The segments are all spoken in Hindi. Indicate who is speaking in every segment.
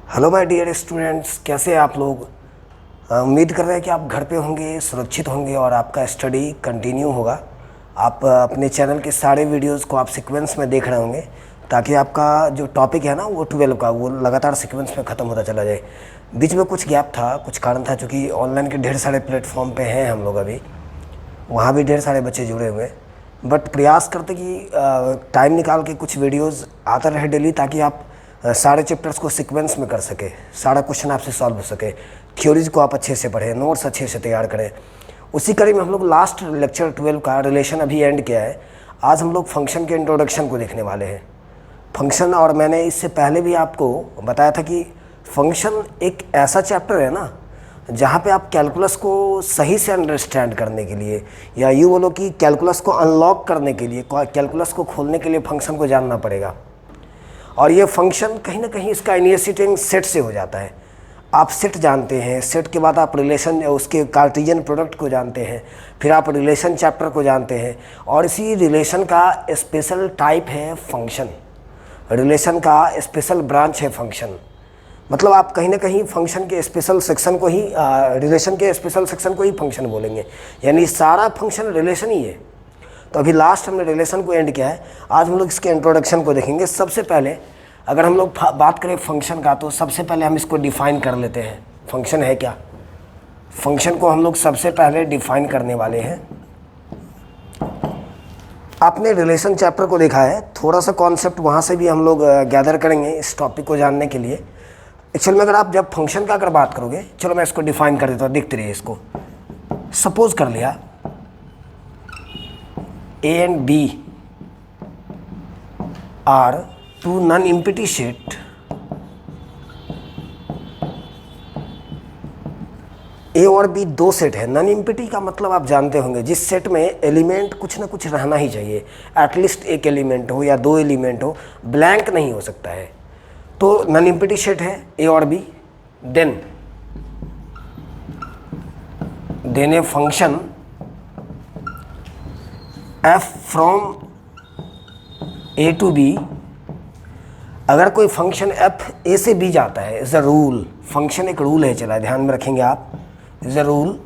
Speaker 1: हेलो माय डियर स्टूडेंट्स, कैसे हैं आप लोग। उम्मीद कर रहे हैं कि आप घर पे होंगे, सुरक्षित होंगे और आपका स्टडी कंटिन्यू होगा। आप अपने चैनल के सारे वीडियोस को आप सीक्वेंस में देख रहे होंगे ताकि आपका जो टॉपिक है ना वो 12 का वो लगातार सीक्वेंस में ख़त्म होता चला जाए। बीच में कुछ गैप था, कुछ कारण था, चूँकि ऑनलाइन के ढेर सारे प्लेटफॉर्म पे हैं हम लोग अभी, वहाँ भी ढेर सारे बच्चे जुड़े हुए हैं। बट प्रयास करते कि टाइम निकाल के कुछ वीडियोज़ आता रहे डेली, ताकि आप सारे चैप्टर्स को सीक्वेंस में कर सके, सारा क्वेश्चन आपसे सॉल्व हो सके, थ्योरीज को आप अच्छे से पढ़ें, नोट्स अच्छे से तैयार करें। उसी कड़ी में हम लोग लास्ट लेक्चर 12 का रिलेशन अभी एंड किया है। आज हम लोग फंक्शन के इंट्रोडक्शन को देखने वाले हैं। फंक्शन, और मैंने इससे पहले भी आपको बताया था कि फंक्शन एक ऐसा चैप्टर है ना जहाँ पे आप कैलकुलस को सही से अंडरस्टैंड करने के लिए, या यूँ बोलो कि कैलकुलस को अनलॉक करने के लिए, कैलकुलस को खोलने के लिए फंक्शन को जानना पड़ेगा। और ये फंक्शन कहीं ना कहीं इसका इनिशिएटिंग सेट से हो जाता है। आप सेट जानते हैं, सेट के बाद आप रिलेशन, उसके कार्टेशियन प्रोडक्ट को जानते हैं, फिर आप रिलेशन चैप्टर को जानते हैं, और इसी रिलेशन का स्पेशल टाइप है फंक्शन। रिलेशन का स्पेशल ब्रांच है फंक्शन। मतलब आप कहीं ना कहीं फंक्शन के स्पेशल सेक्शन को ही, रिलेशन के स्पेशल सेक्शन को ही फंक्शन बोलेंगे, यानी सारा फंक्शन रिलेशन ही है। तो अभी लास्ट हमने रिलेशन को एंड किया है, आज हम लोग इसके इंट्रोडक्शन को देखेंगे। सबसे पहले अगर हम लोग बात करें फंक्शन का, तो सबसे पहले हम इसको डिफ़ाइन कर लेते हैं। फंक्शन है क्या? फंक्शन को हम लोग सबसे पहले डिफ़ाइन करने वाले हैं। आपने रिलेशन चैप्टर को देखा है, थोड़ा सा कॉन्सेप्ट वहाँ से भी हम लोग गैदर करेंगे इस टॉपिक को जानने के लिए। एक्चुअल में अगर आप जब फंक्शन का अगर बात करोगे, चलो मैं इसको डिफ़ाइन कर देता हूँ, देखते रहिए इसको। सपोज कर लिया A and B are two non-empty set A और B दो सेट है। नॉन एम्प्टी का मतलब आप जानते होंगे, जिस सेट में एलिमेंट कुछ ना कुछ रहना ही चाहिए, एटलीस्ट एक एलिमेंट हो या दो एलिमेंट हो, ब्लैंक नहीं हो सकता है। तो नॉन एम्प्टी सेट है A और B। Then a function f from A to B। अगर कोई फंक्शन f A से B जाता है, इज अ रूल। फंक्शन एक रूल है, चला ध्यान में रखेंगे आप। Is a rule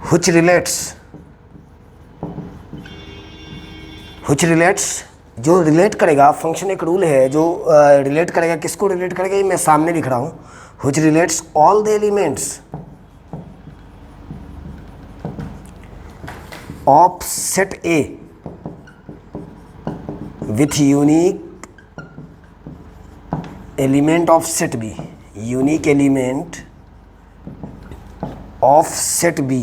Speaker 1: which relates, जो रिलेट करेगा, फंक्शन एक रूल है जो रिलेट करेगा। किसको रिलेट करेगा? ये मैं सामने लिख रहा हूँ। which relates all the elements of set A with unique element of set B। unique element of set B।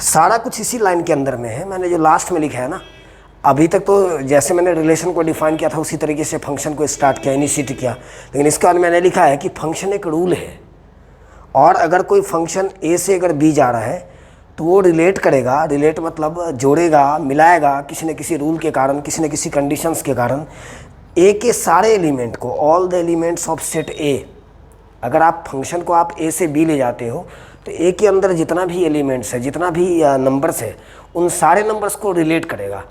Speaker 1: सारा कुछ इसी लाइन के अंदर में है। मैंने जो लास्ट में लिखा है ना, अभी तक तो जैसे मैंने रिलेशन को डिफाइन किया था उसी तरीके से फंक्शन को स्टार्ट किया, इनिशिएट किया, लेकिन इसके बाद मैंने लिखा है कि फंक्शन एक रूल है, और अगर कोई फंक्शन A से अगर B जा रहा है तो वो रिलेट करेगा। रिलेट मतलब जोड़ेगा, मिलाएगा किसी न किसी रूल के कारण, किसी न किसी कंडीशंस के कारण A के सारे एलिमेंट को, all the elements of set A। अगर आप फंक्शन को आप A से B ले जाते हो तो A के अंदर जितना भी एलिमेंट्स है, जितना भी नंबर्स है, उन सारे नंबर्स को रिलेट करेगा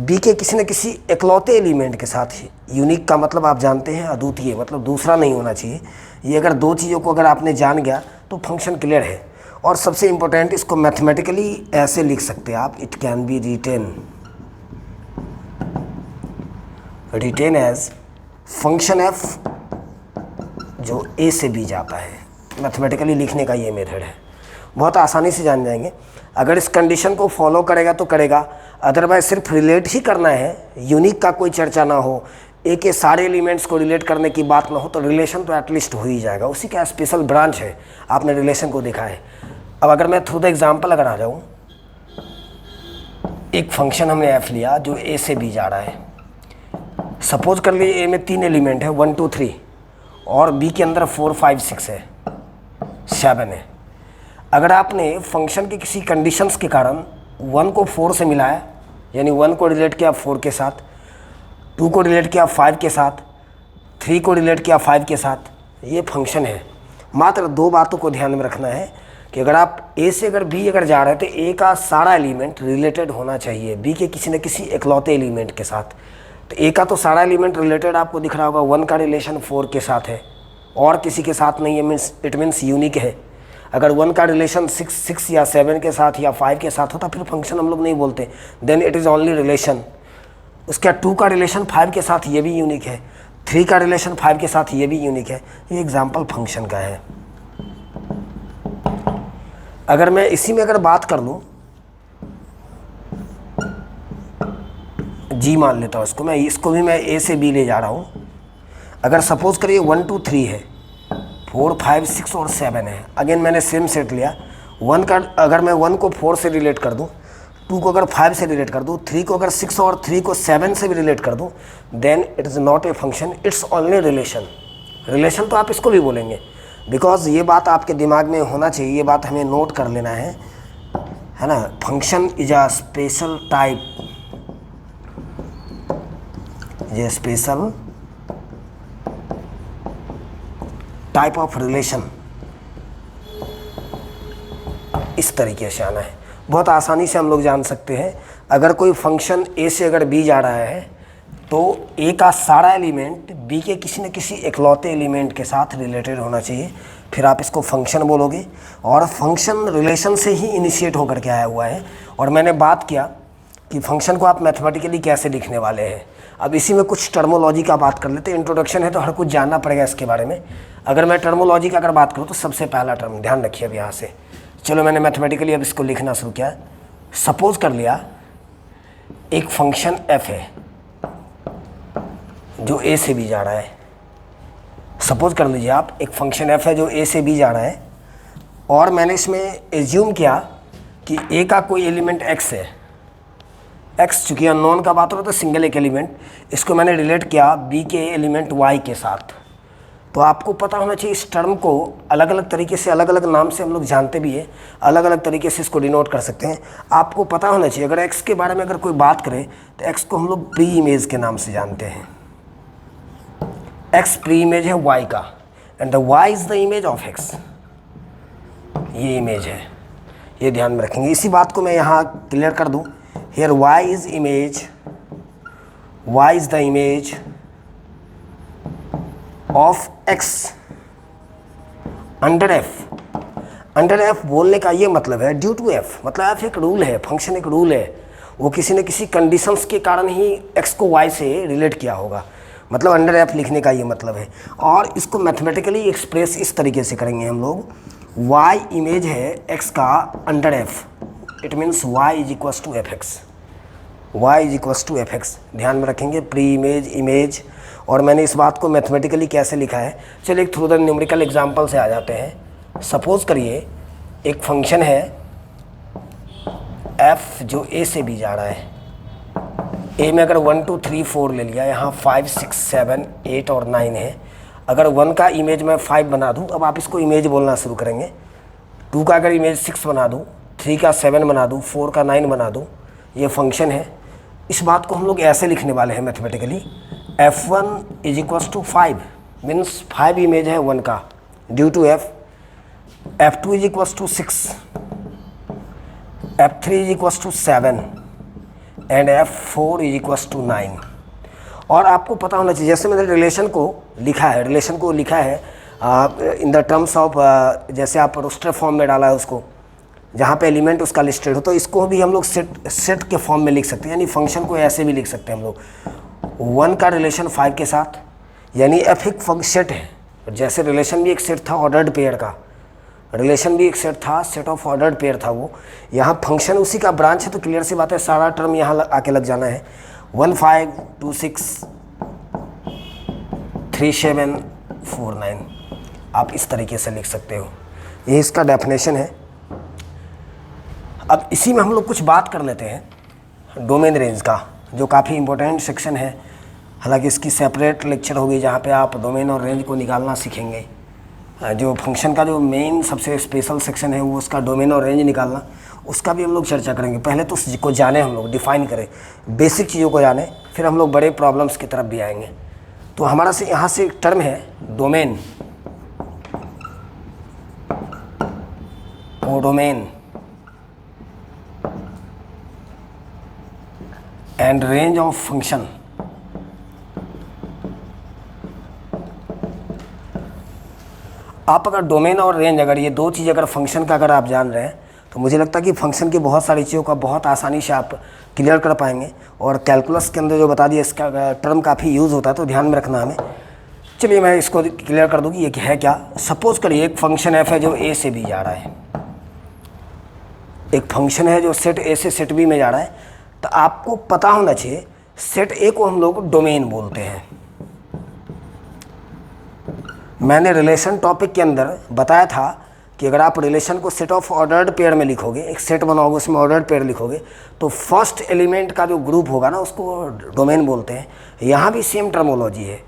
Speaker 1: B के किसी न किसी इकलौते एलिमेंट के साथ ही। यूनिक का मतलब आप जानते हैं अद्वितीय, मतलब दूसरा नहीं होना चाहिए। ये अगर दो चीज़ों को अगर आपने जान गया तो फंक्शन क्लियर है। और सबसे इम्पोर्टेंट, इसको मैथमेटिकली ऐसे लिख सकते हैं आप, it can be written as function f जो A से B जाता है। मैथमेटिकली लिखने का ये मेथड है, बहुत आसानी से जान जाएंगे। अगर इस कंडीशन को फॉलो करेगा तो करेगा, अदरवाइज सिर्फ रिलेट ही करना है, यूनिक का कोई चर्चा ना हो, A के सारे एलिमेंट्स को रिलेट करने की बात ना हो, तो रिलेशन तो एटलीस्ट हो ही जाएगा। उसी का स्पेशल ब्रांच है, आपने रिलेशन को देखा है। अब अगर मैं थ्रू द एग्जाम्पल अगर आ जाऊँ, एक फंक्शन हमने f लिया जो A से B जा रहा है। सपोज कर लिए A में 3 एलिमेंट है, 1 2 3, और B के अंदर 4 5 6 है, 7 है। अगर आपने फंक्शन के किसी कंडीशंस के कारण 1 को 4 से मिलाया, यानी 1 को रिलेट किया 4 के साथ, 2 को रिलेट किया 5 के साथ, 3 को रिलेट किया 5 के साथ, ये फंक्शन है। मात्र दो बातों को ध्यान में रखना है कि अगर आप ए से अगर बी अगर जा रहे हैं तो ए का सारा एलिमेंट रिलेटेड होना चाहिए बी के किसी न किसी इकलौते एलिमेंट के साथ, तो ए का तो सारा एलिमेंट रिलेटेड आपको दिख रहा होगा, 1 का रिलेशन 4 के साथ है और किसी के साथ नहीं है, मीन्स इट मीन्स यूनिक है। अगर 1 का रिलेशन 6 या 7 के साथ या 5 के साथ होता फिर फंक्शन हम लोग नहीं बोलते, then it is only relation. उसके 2 का रिलेशन 5 के साथ ये भी यूनिक है, 3 का रिलेशन 5 के साथ ये भी यूनिक है। ये एग्जाम्पल फंक्शन का है। अगर मैं इसी में अगर बात कर लूँ, जी मान लेता हूँ इसको, मैं इसको भी मैं ए से बी ले जा रहा हूँ। अगर सपोज करिए 1 2 3 है, 4 5 6 और 7 है, अगेन मैंने सेम सेट लिया। 1 का अगर मैं 1 को 4 से रिलेट कर दूँ, 2 को अगर 5 से रिलेट कर दूँ, 3 को अगर 6 और 3 को 7 से भी रिलेट कर दूँ, then it is not a function, it's only relation. Relation तो आप इसको भी बोलेंगे, बिकॉज ये बात आपके दिमाग में होना चाहिए, ये बात हमें नोट कर लेना है ना। Function is a special type, ये स्पेशल टाइप ऑफ रिलेशन, इस तरीके से आना है। बहुत आसानी से हम लोग जान सकते हैं, अगर कोई फंक्शन ए से अगर बी जा रहा है तो ए का सारा एलिमेंट बी के किसी न किसी इकलौते एलिमेंट के साथ रिलेटेड होना चाहिए, फिर आप इसको फंक्शन बोलोगे। और फंक्शन रिलेशन से ही इनिशिएट होकर के आया हुआ है। और मैंने बात किया कि फंक्शन को आप मैथमेटिकली कैसे लिखने वाले हैं। अब इसी में कुछ टर्मोलॉजी का बात कर लेते हैं, इंट्रोडक्शन है तो हर कुछ जानना पड़ेगा इसके बारे में। अगर मैं टर्मोलॉजी का अगर बात करूँ तो सबसे पहला टर्म ध्यान रखिए अब यहाँ से। चलो मैंने मैथमेटिकली अब इसको लिखना शुरू किया। सपोज कर लिया एक फंक्शन एफ है जो ए से बी जा रहा है। सपोज कर लीजिए आप एक फंक्शन एफ है जो ए से बी जा रहा है, और मैंने इसमें एज्यूम किया कि ए का कोई एलिमेंट एक्स है। एक्स चूँकि अननोन का बात हो रहा था, सिंगल एक एलिमेंट, इसको मैंने रिलेट किया बी के एलिमेंट वाई के साथ। तो आपको पता होना चाहिए इस टर्म को अलग अलग तरीके से, अलग अलग नाम से हम लोग जानते भी हैं, अलग अलग तरीके से इसको डिनोट कर सकते हैं। आपको पता होना चाहिए अगर एक्स के बारे में अगर कोई बात करे तो एक्स को हम लोग प्री इमेज के नाम से जानते हैं। एक्स प्री इमेज है वाई का, and the Y is the image of X. ये इमेज है, ये ध्यान में रखेंगे। इसी बात को मैं यहाँ क्लियर कर दूँ। Here y is image, y is the image of x under f। Under f बोलने का ये मतलब है ड्यू टू f, मतलब f एक रूल है, फंक्शन एक रूल है, वो किसी न किसी कंडीशंस के कारण ही x को y से रिलेट किया होगा, मतलब अंडर f लिखने का ये मतलब है। और इसको मैथमेटिकली एक्सप्रेस इस तरीके से करेंगे हम लोग, y इमेज है x का under f, it means y is equals to F X, y is equals to F X. ध्यान में रखेंगे प्री इमेज, इमेज। और मैंने इस बात को मैथमेटिकली कैसे लिखा है, चलिए एक थ्रू द न्यूमेरिकल एग्जांपल से आ जाते हैं। सपोज करिए एक फंक्शन है f जो a से b जा रहा है। a में अगर 1 2 3 4 ले लिया, यहाँ 5 6 7 8 और 9 है। अगर 1 का इमेज मैं 5 बना दूँ, अब आप इसको इमेज बोलना शुरू करेंगे। 2 का अगर इमेज 6 बना दूँ, 3 का 7 बना दूँ, 4 का 9 बना दूँ, ये फंक्शन है। इस बात को हम लोग ऐसे लिखने वाले हैं mathematically, f1 is equals to 5, means 5 image है 1 का due to f। f2 is equals to 6, f3 is equals to 7 and f4 is equals to 9। और आपको पता होना चाहिए, जैसे मैंने रिलेशन को लिखा है इन द टर्म्स ऑफ, जैसे आप रोस्टर फॉर्म में डाला है उसको, जहाँ पे एलिमेंट उसका लिस्टेड हो, तो इसको भी हम लोग सेट के फॉर्म में लिख सकते हैं, यानी फंक्शन को ऐसे भी लिख सकते हैं हम लोग। 1 का रिलेशन 5 के साथ, यानी f एक सेट है। जैसे रिलेशन भी एक सेट था ऑर्डर्ड पेयर का, रिलेशन भी एक सेट था, सेट ऑफ ऑर्डर्ड पेयर था वो। यहाँ फंक्शन उसी का ब्रांच है, तो क्लियर सी बात है सारा टर्म यहाँ आके लग जाना है। 1 5 2 6 3 7 4 9, आप इस तरीके से लिख सकते हो। ये इसका डेफिनेशन है। अब इसी में हम लोग कुछ बात कर लेते हैं डोमेन रेंज का, जो काफ़ी इंपॉर्टेंट सेक्शन है। हालांकि इसकी सेपरेट लेक्चर होगी जहाँ पे आप डोमेन और रेंज को निकालना सीखेंगे। जो फंक्शन का जो मेन सबसे स्पेशल सेक्शन है वो उसका डोमेन और रेंज निकालना, उसका भी हम लोग चर्चा करेंगे। पहले तो उसको जाने, हम लोग डिफाइन करें, बेसिक चीज़ों को जाने, फिर हम लोग बड़े प्रॉब्लम्स की तरफ भी आएंगे। तो हमारा से यहाँ से एक टर्म है domain, codomain and range of function. आप अगर डोमेन और रेंज, अगर ये दो चीज़ अगर फंक्शन का अगर आप जान रहे हैं तो मुझे लगता है कि फंक्शन की बहुत सारी चीज़ों का बहुत आसानी से आप क्लियर कर पाएंगे। और कैलकुलस के अंदर जो बता दिया इसका टर्म काफ़ी यूज़ होता है, तो ध्यान में रखना हमें। चलिए मैं इसको क्लियर कर दूँ कि ये है क्या। सपोज करिए एक फंक्शन एफ है जो ए से बी जा रहा है, एक फंक्शन है जो सेट ए से सेट बी में जा रहा है। तो आपको पता होना चाहिए सेट ए को हम लोग डोमेन बोलते हैं। मैंने रिलेशन टॉपिक के अंदर बताया था कि अगर आप रिलेशन को सेट ऑफ ऑर्डर्ड पेयर में लिखोगे, एक सेट बनाओगे उसमें ऑर्डर्ड पेयर लिखोगे, तो फर्स्ट एलिमेंट का जो ग्रुप होगा ना उसको डोमेन बोलते हैं। यहाँ भी सेम टर्मोलॉजी है।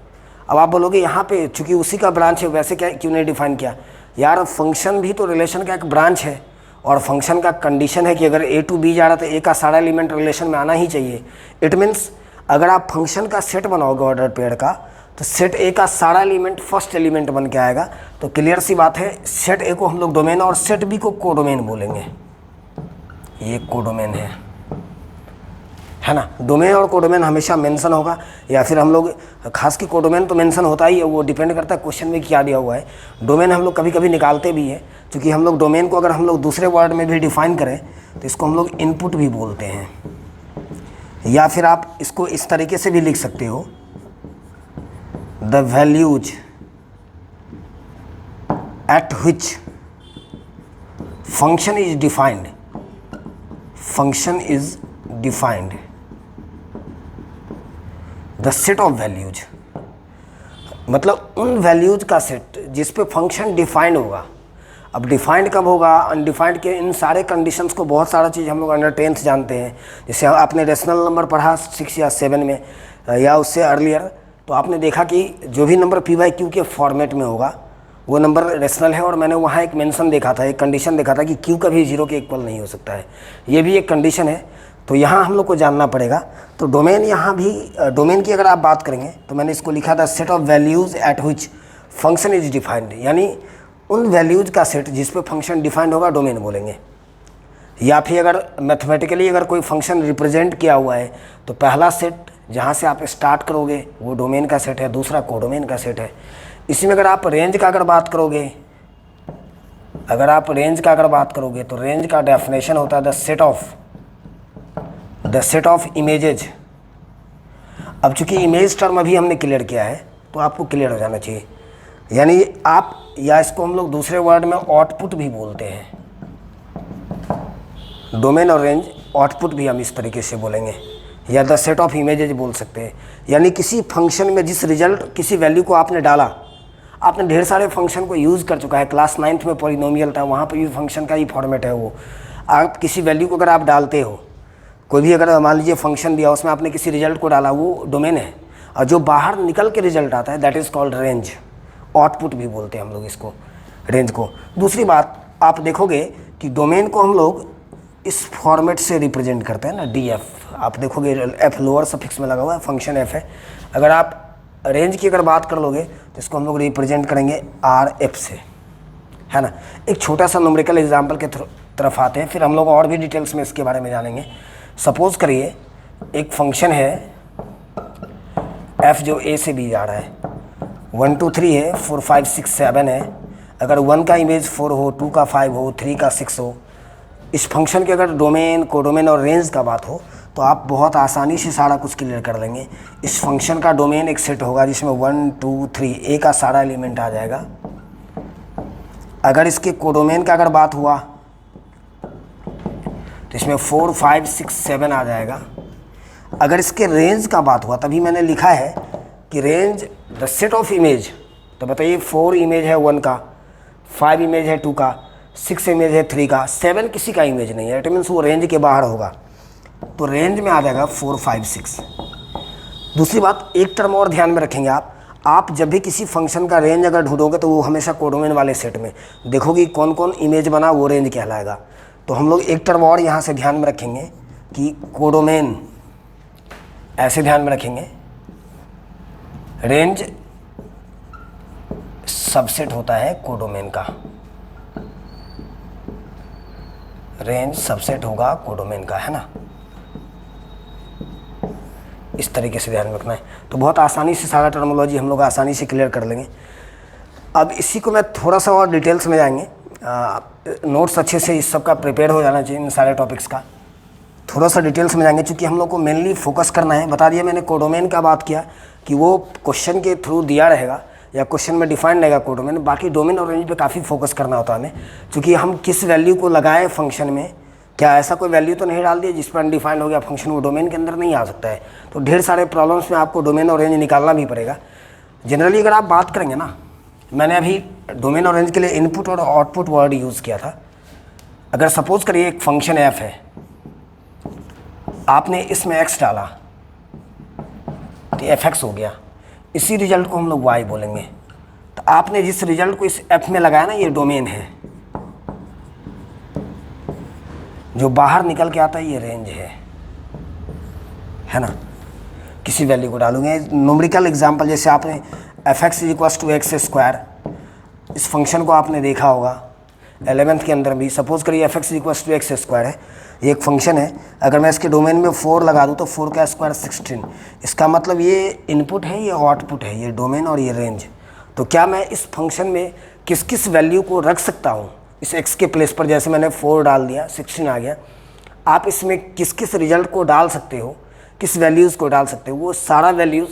Speaker 1: अब आप बोलोगे यहाँ पे चूंकि उसी का ब्रांच है वैसे क्या क्यों नहीं डिफाइन किया? यार फंक्शन भी तो रिलेशन का एक ब्रांच है, और फंक्शन का कंडीशन है कि अगर ए टू बी जा रहा है तो ए का सारा एलिमेंट रिलेशन में आना ही चाहिए। इट मीन्स अगर आप फंक्शन का सेट बनाओगे ऑर्डर पेयर का, तो सेट ए का सारा एलिमेंट फर्स्ट एलिमेंट बन के आएगा। तो क्लियर सी बात है, सेट ए को हम लोग डोमेन और सेट बी को कोडोमेन बोलेंगे। ये कोडोमेन है ना। डोमेन और कोडोमेन हमेशा मेंशन होगा, या फिर हम लोग खास की कोडोमेन तो मेंशन होता ही है, वो डिपेंड करता है क्वेश्चन में क्या दिया हुआ है। डोमेन हम लोग कभी कभी निकालते भी है, क्योंकि हम लोग डोमेन को अगर हम लोग दूसरे वर्ड में भी डिफाइन करें तो इसको हम लोग इनपुट भी बोलते हैं। या फिर आप इसको इस तरीके से भी लिख सकते हो, the values eight which function is defined, function is defined the set of values, मतलब उन वैल्यूज का सेट जिस पे फंक्शन डिफाइंड होगा। अब डिफाइंड कब होगा? अनडिफाइंड के इन सारे कंडीशंस को बहुत सारा चीज़ हम लोग अंडर 10th जानते हैं। जैसे आपने रेशनल नंबर पढ़ा 6 या 7 में या उससे अर्लियर, तो आपने देखा कि जो भी नंबर पी बाई क्यू के फॉर्मेट में होगा वो नंबर रेशनल है। और मैंने वहाँ एक मेंशन देखा था, एक कंडीशन देखा था कि क्यू कभी 0 के इक्वल नहीं हो सकता है। ये भी एक कंडीशन है, तो यहाँ हम लोग को जानना पड़ेगा। तो डोमेन, यहाँ भी डोमेन की अगर आप बात करेंगे तो मैंने इसको लिखा था set of values eight which function is defined, यानी उन वैल्यूज़ का सेट जिस पे फंक्शन डिफाइंड होगा डोमेन बोलेंगे। या फिर अगर मैथमेटिकली अगर कोई फंक्शन रिप्रेजेंट किया हुआ है तो पहला सेट जहाँ से आप स्टार्ट करोगे वो डोमेन का सेट है, दूसरा कोडोमेन का सेट है। इसी में अगर आप रेंज का अगर बात करोगे, तो रेंज का डेफिनेशन होता है द सेट ऑफ इमेजेज। अब चूंकि इमेज टर्म अभी हमने क्लियर किया है तो आपको क्लियर हो जाना चाहिए, यानी आप, या इसको हम लोग दूसरे वर्ड में आउटपुट भी बोलते हैं। डोमेन और रेंज आउटपुट भी हम इस तरीके से बोलेंगे, या द सेट ऑफ इमेजेज बोल सकते हैं। यानी किसी फंक्शन में जिस रिजल्ट, किसी वैल्यू को आपने डाला, आपने ढेर सारे फंक्शन को यूज़ कर चुका है। क्लास 9th में पॉलिनोमियल था, वहाँ पर भी फंक्शन का ही फॉर्मेट है वो। आप किसी वैल्यू को अगर आप डालते हो, कोई भी अगर मान लीजिए फंक्शन दिया उसमें आपने किसी रिजल्ट को डाला, वो डोमेन है। और जो बाहर निकल के रिजल्ट आता है that is called range. Output भी बोलते हैं हम लोग इसको, रेंज को। दूसरी बात आप देखोगे कि डोमेन को हम लोग इस फॉर्मेट से रिप्रेजेंट करते हैं ना, DF। आप देखोगे F लोअर सफिक्स में लगा हुआ है, फंक्शन F है। अगर आप रेंज की अगर बात कर लोगे तो इसको हम लोग रिप्रेजेंट करेंगे RF से, है ना। एक छोटा सा न्यूमेरिकल एग्जाम्पल के तरफ आते हैं, फिर हम लोग और भी डिटेल्स में इसके बारे में जानेंगे। सपोज करिए एक फंक्शन है F जो A से B जा रहा है, 1 2 3 है, 4 5 6 7 है। अगर 1 का इमेज 4 हो, 2 का 5 हो, 3 का 6 हो, इस फंक्शन के अगर डोमेन, कोडोमेन और रेंज का बात हो तो आप बहुत आसानी से सारा कुछ क्लियर कर लेंगे। इस फंक्शन का डोमेन एक सेट होगा जिसमें 1 2 3 ए का सारा एलिमेंट आ जाएगा। अगर इसके कोडोमेन का अगर बात हुआ तो इसमें 4 5 6 7 आ जाएगा। अगर इसके रेंज का बात हुआ, तभी मैंने लिखा है कि range the set of image. तो बताइए 4 इमेज है 1 का, 5 इमेज है 2 का, 6 इमेज है 3 का, 7 किसी का इमेज नहीं है। इट मीन्स वो रेंज के बाहर होगा, तो रेंज में आ जाएगा 4 5 6। दूसरी बात, एक टर्म और ध्यान में रखेंगे आप जब भी किसी फंक्शन का रेंज अगर ढूंढोगे तो वो हमेशा कोडोमेन वाले सेट में देखोगे कौन कौन इमेज बना, वो रेंज कहलाएगा। तो हम लोग एक टर्म और यहाँ से ध्यान में रखेंगे कि कोडोमेन, ऐसे ध्यान में रखेंगे, रेंज सबसेट होता है कोडोमेन का, रेंज सबसेट होगा कोडोमेन का, है ना। इस तरीके से ध्यान रखना है, तो बहुत आसानी से सारा टर्मोलॉजी हम लोग आसानी से क्लियर कर लेंगे। अब इसी को मैं थोड़ा सा और डिटेल्स में जाएंगे, नोट्स अच्छे से इस सब का प्रिपेयर हो जाना चाहिए, इन सारे टॉपिक्स का थोड़ा सा डिटेल्स में जाएंगे, क्योंकि हम लोग को मेनली फोकस करना है। बता दिया मैंने कोडोमेन का बात किया कि वो क्वेश्चन के थ्रू दिया रहेगा या क्वेश्चन में डिफाइंड रहेगा कोडोमेन, बाकी डोमेन और रेंज पे काफ़ी फोकस करना होता है हमें, क्योंकि हम किस वैल्यू को लगाएं फंक्शन में, क्या ऐसा कोई वैल्यू तो नहीं डाल दिया जिस पर अनडिफाइंड हो गया फंक्शन, वो डोमेन के अंदर नहीं आ सकता है। तो ढेर सारे प्रॉब्लम्स में आपको डोमेन और रेंज निकालना भी पड़ेगा। जनरली अगर आप बात करेंगे ना, मैंने अभी डोमेन और रेंज के लिए इनपुट और आउटपुट वर्ड यूज़ किया था। अगर सपोज करिए एक फंक्शन एफ है, आपने इसमें x डाला तो fx हो गया, इसी रिजल्ट को हम लोग y बोलेंगे। तो आपने जिस रिजल्ट को इस f में लगाया ना, ये डोमेन जो बाहर निकल के आता है, ये रेंज है ना। किसी वैल्यू को डालूंगे, न्यूमेरिकल एग्जांपल जैसे आपने fx = x², इस फंक्शन को आपने देखा होगा 11th के अंदर भी। सपोज करिए fx = x² है, ये एक फंक्शन है। अगर मैं इसके डोमेन में 4 लगा दूँ तो 4 का स्क्वायर 16, इसका मतलब ये इनपुट है, ये आउटपुट है, ये डोमेन और ये रेंज। तो क्या मैं इस फंक्शन में किस किस वैल्यू को रख सकता हूँ इस x के प्लेस पर, जैसे मैंने 4 डाल दिया 16 आ गया। आप इसमें किस किस रिजल्ट को डाल सकते हो, किस वैल्यूज़ को डाल सकते हो, वो सारा वैल्यूज़,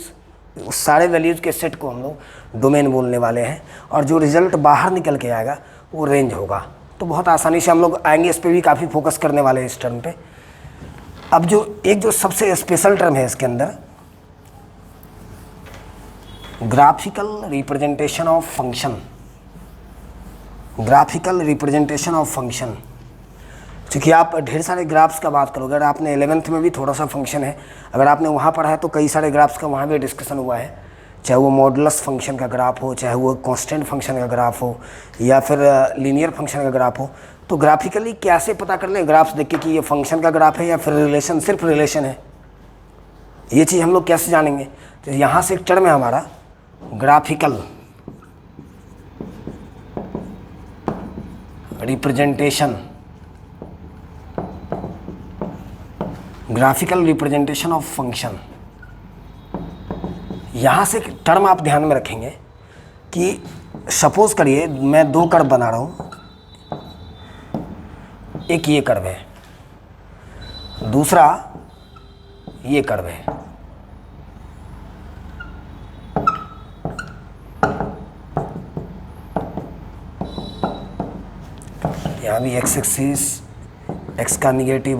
Speaker 1: उस सारे वैल्यूज़ के सेट को हम लोग डोमेन बोलने वाले हैं, और जो रिज़ल्ट बाहर निकल के आएगा वो रेंज होगा। तो बहुत आसानी से हम लोग आएंगे, इस पर भी काफ़ी फोकस करने वाले हैं इस टर्म पे। अब जो सबसे स्पेशल टर्म है इसके अंदर, graphical representation of function. Graphical representation of function, क्योंकि आप ढेर सारे ग्राफ्स का बात करोगे। अगर आपने 11th में भी थोड़ा सा फंक्शन है, अगर आपने वहाँ पढ़ा है तो कई सारे ग्राफ्स का वहाँ भी डिस्कशन हुआ है, चाहे वो मॉडुलस फंक्शन का ग्राफ हो, चाहे वो कांस्टेंट फंक्शन का ग्राफ हो, या फिर लीनियर फंक्शन का ग्राफ हो। तो ग्राफिकली कैसे पता कर लें ग्राफ्स देख के कि ये फंक्शन का ग्राफ है या फिर रिलेशन, सिर्फ रिलेशन है, ये चीज़ हम लोग कैसे जानेंगे। तो यहाँ से एक टर्म है हमारा graphical representation, graphical representation of function. यहाँ से एक टर्म आप ध्यान में रखेंगे कि सपोज करिए मैं 2 कर्व बना रहा हूँ, एक ये कर्व है, दूसरा ये कर्व है। यहाँ भी x एक्सिस, x का निगेटिव,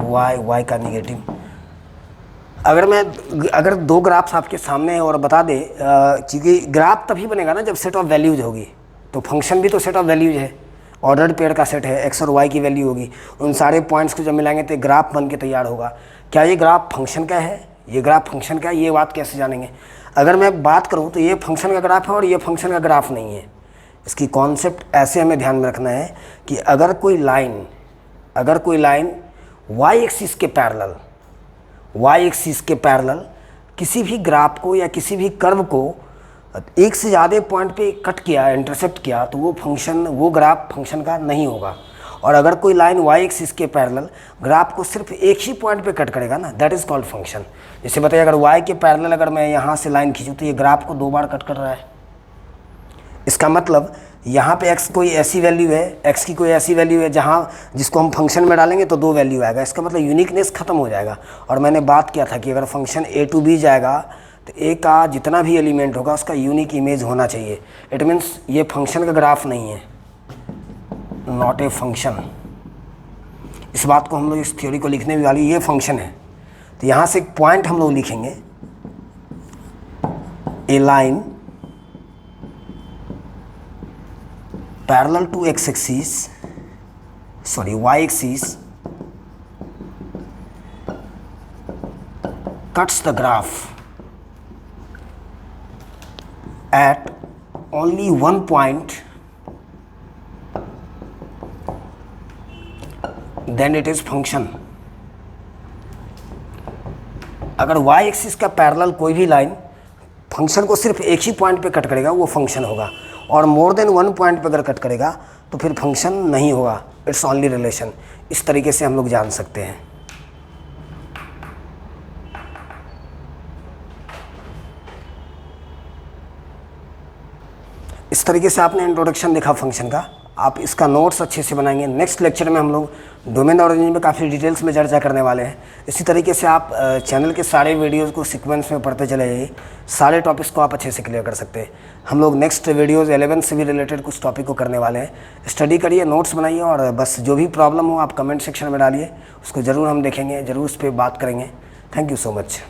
Speaker 1: y का निगेटिव। अगर 2 ग्राफ्स आपके सामने है और बता दे, क्योंकि ग्राफ तभी बनेगा ना जब सेट ऑफ वैल्यूज होगी, तो फंक्शन भी तो सेट ऑफ वैल्यूज है, ऑर्डर्ड पेयर का सेट है, x और y की वैल्यू होगी, उन सारे पॉइंट्स को जब मिलाएंगे तो ग्राफ बन के तैयार होगा। क्या ये ग्राफ फंक्शन का है, ये ग्राफ फंक्शन का है, ये बात कैसे जानेंगे। अगर मैं बात करूँ तो ये फंक्शन का ग्राफ है और ये फंक्शन का ग्राफ नहीं है। इसकी कॉन्सेप्ट ऐसे हमें ध्यान में रखना है कि अगर कोई लाइन y एक्सिस के पैरेलल किसी भी ग्राफ को या किसी भी कर्व को एक से ज़्यादा पॉइंट पे कट किया, इंटरसेक्ट किया, तो वो ग्राफ फंक्शन का नहीं होगा। और अगर कोई लाइन y एक्सिस के पैरेलल ग्राफ को सिर्फ एक ही पॉइंट पे कट करेगा ना, दैट इज़ कॉल्ड फंक्शन। जैसे बताइए, अगर y के पैरेलल अगर मैं यहाँ से लाइन खींचूँ तो ये ग्राफ को 2 बार कट कर रहा है। इसका मतलब यहाँ पे x कोई ऐसी वैल्यू है, x की कोई ऐसी वैल्यू है जिसको हम फंक्शन में डालेंगे तो 2 वैल्यू आएगा। इसका मतलब यूनिकनेस खत्म हो जाएगा। और मैंने बात किया था कि अगर फंक्शन a to b जाएगा तो a का जितना भी एलिमेंट होगा उसका यूनिक इमेज होना चाहिए। इट मीन्स ये फंक्शन का ग्राफ नहीं है, नॉट ए फंक्शन। इस बात को हम लोग इस थ्योरी को लिखने वाली, ये फंक्शन है। तो यहाँ से एक पॉइंट हम लोग लिखेंगे, ए line parallel to y axis cuts the graph at only one point, then it is function। अगर y एक्सिस का पैरेलल कोई भी लाइन फंक्शन को सिर्फ एक ही पॉइंट पे कट करेगा वो फंक्शन होगा, और मोर देन 1 पॉइंट पे अगर कट करेगा तो फिर फंक्शन नहीं होगा, इट्स ओनली रिलेशन। इस तरीके से हम लोग जान सकते हैं। इस तरीके से आपने इंट्रोडक्शन देखा फंक्शन का, आप इसका नोट्स अच्छे से बनाएंगे। नेक्स्ट लेक्चर में हम लोग डोमेन ऑरिजिन में काफ़ी डिटेल्स में चर्चा करने वाले हैं। इसी तरीके से आप चैनल के सारे वीडियोस को सीक्वेंस में पढ़ते चले जाइए, सारे टॉपिक्स को आप अच्छे से क्लियर कर सकते हैं। हम लोग नेक्स्ट वीडियोज़ 11 से भी रिलेटेड कुछ टॉपिक को करने वाले हैं। स्टडी करिए, नोट्स बनाइए, और बस जो भी प्रॉब्लम हो आप कमेंट सेक्शन में डालिए, उसको ज़रूर हम देखेंगे, ज़रूर उस पर बात करेंगे। Thank you so much.